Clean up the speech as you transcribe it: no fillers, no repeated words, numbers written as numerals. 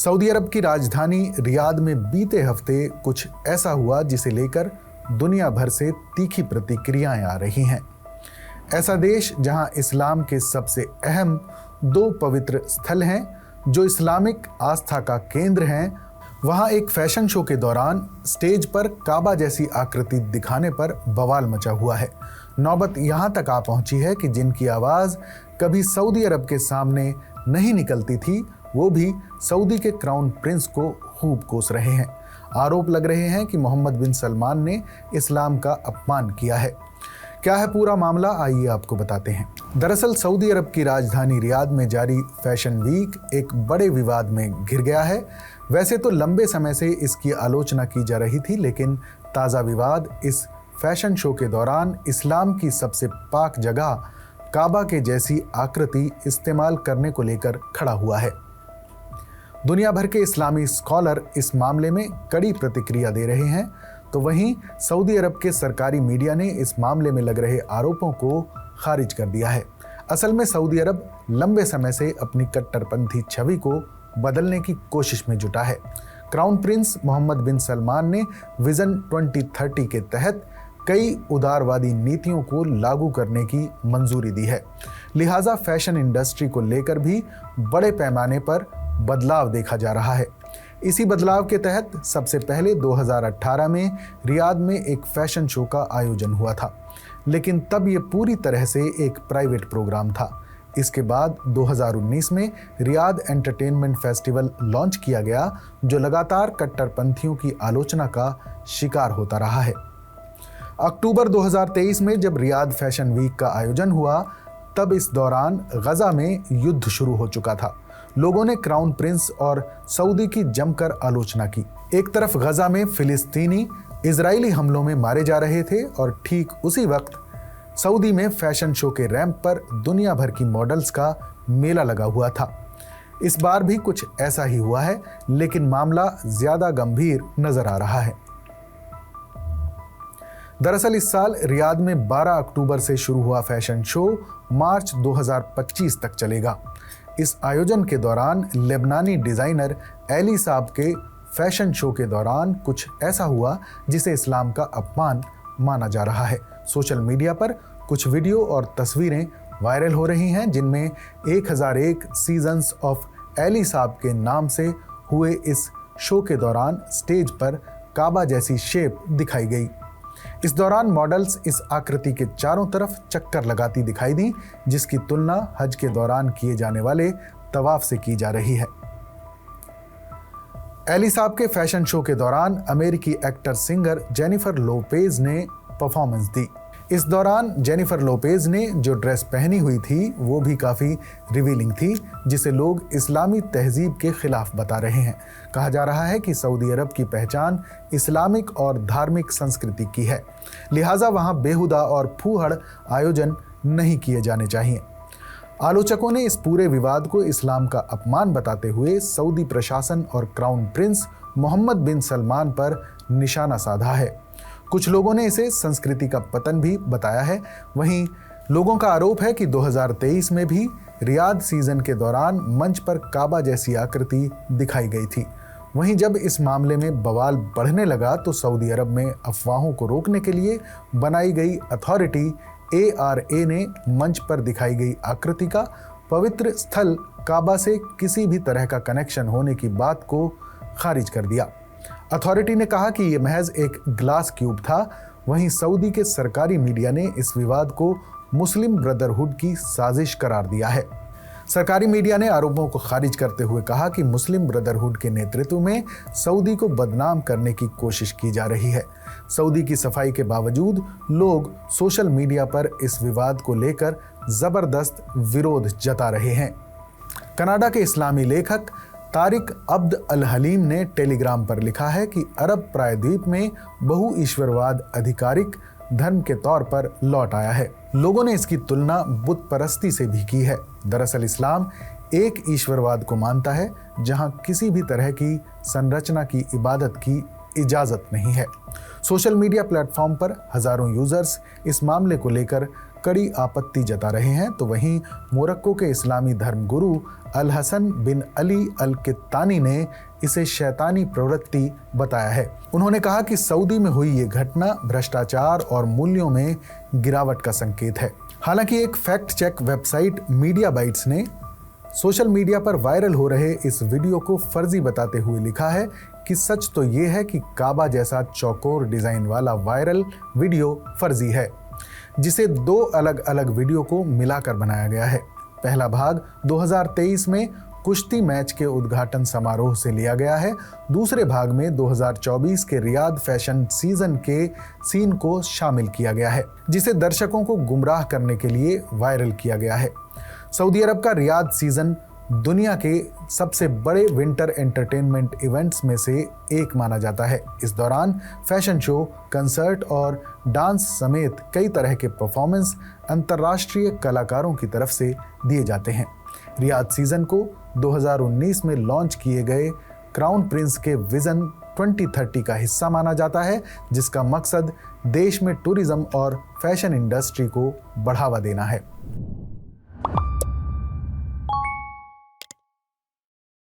Saudi अरब की राजधानी Riyadh में बीते हफ्ते कुछ ऐसा हुआ जिसे लेकर दुनिया भर से तीखी प्रतिक्रियाएं आ रही हैं। ऐसा देश जहां इस्लाम के सबसे अहम दो पवित्र स्थल हैं, जो इस्लामिक आस्था का केंद्र हैं, वहां एक फैशन शो के दौरान स्टेज पर काबा जैसी आकृति दिखाने पर बवाल मचा हुआ है। नौबत यहां तक आ पहुंची है कि जिनकी आवाज़ कभी सऊदी अरब के सामने नहीं निकलती थी, वो भी सऊदी के क्राउन प्रिंस को खूब कोस रहे हैं। आरोप लग रहे हैं कि मोहम्मद बिन सलमान ने इस्लाम का अपमान किया है। क्या है पूरा मामला, आइए आपको बताते हैं। दरअसल सऊदी अरब की राजधानी रियाद में जारी फैशन वीक एक बड़े विवाद में घिर गया है। वैसे तो लंबे समय से इसकी आलोचना की जा रही थी, लेकिन ताज़ा विवाद इस फैशन शो के दौरान इस्लाम की सबसे पाक जगह काबा के जैसी आकृति इस्तेमाल करने को लेकर खड़ा हुआ है। दुनिया भर के इस्लामी स्कॉलर इस मामले में कड़ी प्रतिक्रिया दे रहे हैं, तो वहीं सऊदी अरब के सरकारी मीडिया ने इस मामले में लग रहे आरोपों को खारिज कर दिया है। असल में सऊदी अरब लंबे समय से अपनी कट्टरपंथी छवि को बदलने की कोशिश में जुटा है। क्राउन प्रिंस मोहम्मद बिन सलमान ने विजन 2030 के तहत कई उदारवादी नीतियों को लागू करने की मंजूरी दी है। लिहाजा फैशन इंडस्ट्री को लेकर भी बड़े पैमाने पर बदलाव देखा जा रहा है। इसी बदलाव के तहत सबसे पहले 2018 में रियाद में एक फैशन शो का आयोजन हुआ था, लेकिन तब ये पूरी तरह से एक प्राइवेट प्रोग्राम था। इसके बाद 2019 में रियाद एंटरटेनमेंट फेस्टिवल लॉन्च किया गया, जो लगातार कट्टरपंथियों की आलोचना का शिकार होता रहा है। अक्टूबर 2023 में जब रियाद फैशन वीक का आयोजन हुआ, तब इस दौरान गजा में युद्ध शुरू हो चुका था। लोगों ने क्राउन प्रिंस और सऊदी की जमकर आलोचना की। एक तरफ गजा में फिलिस्तीनी इजरायली हमलों में मारे जा रहे थे और ठीक उसी वक्त सऊदी में फैशन शो के रैंप पर दुनिया भर की मॉडल्स का मेला लगा हुआ था। इस बार भी कुछ ऐसा ही हुआ है, लेकिन मामला ज्यादा गंभीर नजर आ रहा है। दरअसल इस साल रियाद में 12 अक्टूबर से शुरू हुआ फैशन शो मार्च 2025 तक चलेगा। इस आयोजन के दौरान लेबनानी डिज़ाइनर एली साब के फैशन शो के दौरान कुछ ऐसा हुआ जिसे इस्लाम का अपमान माना जा रहा है। सोशल मीडिया पर कुछ वीडियो और तस्वीरें वायरल हो रही हैं, जिनमें 1001 सीजन्स ऑफ एली साब के नाम से हुए इस शो के दौरान स्टेज पर काबा जैसी शेप दिखाई गई। इस दौरान मॉडल्स इस आकृति के चारों तरफ चक्कर लगाती दिखाई दी, जिसकी तुलना हज के दौरान किए जाने वाले तवाफ से की जा रही है। एली साब के फैशन शो के दौरान अमेरिकी एक्टर सिंगर जेनिफर लोपेज ने परफॉर्मेंस दी। इस दौरान जेनिफर लोपेज ने जो ड्रेस पहनी हुई थी वो भी काफ़ी रिवीलिंग थी, जिसे लोग इस्लामी तहजीब के खिलाफ बता रहे हैं। कहा जा रहा है कि सऊदी अरब की पहचान इस्लामिक और धार्मिक संस्कृति की है, लिहाजा वहाँ बेहुदा और फूहड़ आयोजन नहीं किए जाने चाहिए। आलोचकों ने इस पूरे विवाद को इस्लाम का अपमान बताते हुए सऊदी प्रशासन और क्राउन प्रिंस मोहम्मद बिन सलमान पर निशाना साधा है। कुछ लोगों ने इसे संस्कृति का पतन भी बताया है। वहीं लोगों का आरोप है कि 2023 में भी रियाद सीजन के दौरान मंच पर काबा जैसी आकृति दिखाई गई थी। वहीं जब इस मामले में बवाल बढ़ने लगा तो सऊदी अरब में अफवाहों को रोकने के लिए बनाई गई अथॉरिटी ARA ने मंच पर दिखाई गई आकृति का पवित्र स्थल काबा से किसी भी तरह का कनेक्शन होने की बात को खारिज कर दिया। अथॉरिटी ने कहा कि यह महज एक ग्लास क्यूब था। वहीं सऊदी के सरकारी मीडिया ने इस विवाद को मुस्लिम ब्रदरहुड की साजिश करार दिया है। सरकारी मीडिया ने आरोपों को खारिज करते हुए कहा कि मुस्लिम ब्रदरहुड के नेतृत्व में सऊदी को बदनाम करने की कोशिश की जा रही है। सऊदी की सफाई के बावजूद लोग सोशल मीडिया पर इस विवाद को लेकर जबरदस्त विरोध जता रहे हैं। कनाडा के इस्लामी लेखक तारिक अब्द अल हलीम ने टेलीग्राम पर लिखा है कि अरब प्रायद्वीप में बहु ईश्वरवाद आधिकारिक धर्म के तौर पर लौट आया है। लोगों ने इसकी तुलना बुत परस्ती से भी की है। दरअसल इस्लाम एक ईश्वरवाद को मानता है जहां किसी भी तरह की संरचना की इबादत की इजाज़त नहीं है। सोशल मीडिया प्लेटफॉर्म पर हजारों यूजर्स इस मामले को लेकर कड़ी आपत्ति जता रहे हैं, तो वहीं मोरक्को के इस्लामी धर्मगुरु अल हसन बिन अली अल कित्तानी ने इसे शैतानी प्रवृत्ति बताया है। उन्होंने कहा कि सऊदी में हुई ये घटना भ्रष्टाचार और मूल्यों में गिरावट का संकेत है। हालांकि एक fact check website Media Bytes ने सोशल मीडिया पर वायरल हो रहे इस वीडियो को फर्जी बताते हुए लिखा है कि सच तो ये है कि काबा जैसा चौकोर डिजाइन वाला वायरल वीडियो फर्जी है, जिसे 2 अलग अलग वीडियो को मिलाकर बनाया गया है। पहला भाग 2023 में कुश्ती मैच के उद्घाटन समारोह से लिया गया है। दूसरे भाग में 2024 के रियाद फैशन सीजन के सीन को शामिल किया गया है, जिसे दर्शकों को गुमराह करने के लिए वायरल किया गया है। सऊदी अरब का रियाद सीजन दुनिया के सबसे बड़े विंटर एंटरटेनमेंट इवेंट्स में से एक माना जाता है। इस दौरान फैशन शो, कंसर्ट और डांस समेत कई तरह के परफॉर्मेंस अंतर्राष्ट्रीय कलाकारों की तरफ से दिए जाते हैं। रियाद सीजन को 2019 में लॉन्च किए गए क्राउन प्रिंस के विजन 2030 का हिस्सा माना जाता है, जिसका मकसद देश में टूरिज्म और फैशन इंडस्ट्री को बढ़ावा देना है।